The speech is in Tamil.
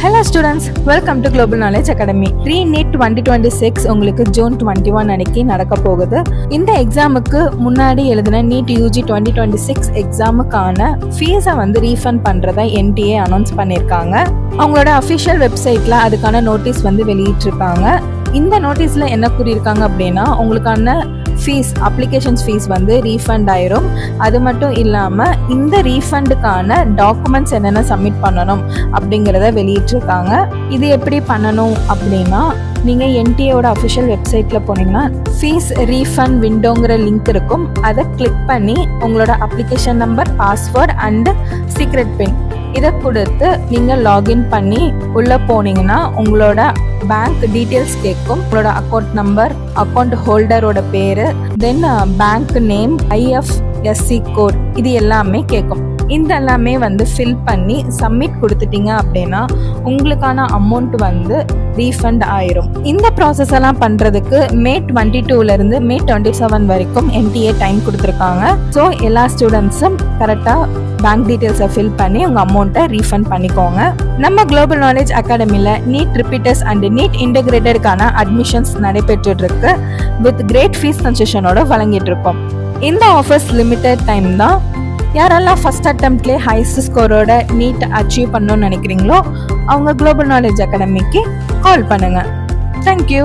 Hello students, welcome to Global Knowledge Academy. Pre-NEET 2026 உங்களுக்கு ஜூன் 21 அன்னைக்கு நடக்க போகுது. இந்த எக்ஸாமுக்கு முன்னாடி எழுதின NEET UG 2026 எக்ஸாமுக்கான ஃபீஸை ரீஃபண்ட் பண்றதை NTA அனௌன்ஸ் பண்ணியிருக்காங்க. அவங்களோட அஃபிஷியல் வெப்சைட்ல அதுக்கான நோட்டீஸ் வெளியிட்டிருக்காங்க. இந்த நோட்டீஸ்ல என்ன கூறியிருக்காங்க அப்படின்னா, உங்களுக்கான ஃபீஸ் அப்ளிகேஷன்ஸ் ஃபீஸ் ரீஃபண்ட் ஆயிரும். அது மட்டும் இல்லாமல் இந்த ரீஃபண்டுக்கான டாக்குமெண்ட்ஸ் என்னென்ன சப்மிட் பண்ணணும் அப்படிங்கிறத வெளியிட்டிருக்காங்க. இது எப்படி பண்ணணும் அப்படின்னா, நீங்கள் NTAவோட அஃபிஷியல் வெப்சைட்டில் போனீங்கன்னா ஃபீஸ் ரீஃபண்ட் விண்டோங்கிற லிங்க் இருக்கும். அதை கிளிக் பண்ணி உங்களோட application number, password and secret pin இதை கொடுத்து நீங்கள் லாகின் பண்ணி உள்ளே போனீங்கன்னா உங்களோட பேங்க் டீட்டெயில்ஸ் கேட்கும். உங்களோட அக்கௌண்ட் நம்பர், அக்கௌண்ட் ஹோல்டரோட பேர், then bank name, IFSC code, இது எல்லாமே கேட்கும். இந்த எல்லாமே ஃபில் பண்ணி சப்மிட் கொடுத்துட்டீங்க அப்படின்னா உங்களுக்கான அமௌண்ட் ரீஃபண்ட் ஆயிரும். இந்த ப்ராசஸ் எல்லாம் பண்ணுறதுக்கு May 22 May 27 வரைக்கும் NTA டைம் கொடுத்துருக்காங்க. ஸோ எல்லா ஸ்டூடெண்ட்ஸும் கரெக்டாக பேங்க் டீட்டெயில்ஸை ஃபில் பண்ணி உங்கள் அமௌண்ட்டை ரீஃபண்ட் பண்ணிக்கோங்க. நம்ம குளோபல் நாலேஜ் அகாடமியில் நீட் ரிப்பீட்டர்ஸ் அண்ட் நீட் இன்டகிரேட்டடுக்கான அட்மிஷன்ஸ் நடைபெற்றுட்டு இருக்கு. வித் கிரேட் ஃபீஸ் கன்செஷனோட வழங்கிட்டு இருக்கோம். இந்த ஆஃபர்ஸ் லிமிட்டட் டைம் தான். யாரெல்லாம் ஃபர்ஸ்ட் அட்டெம்ப்ட்லேயே ஹைஸ்ட் ஸ்கோரோட நீட் அச்சீவ் பண்ணணும்னு நினைக்கிறீங்களோ அவங்க குளோபல் நாலேஜ் அகாடமிக்கு கால் பண்ணுங்க. தேங்க்யூ.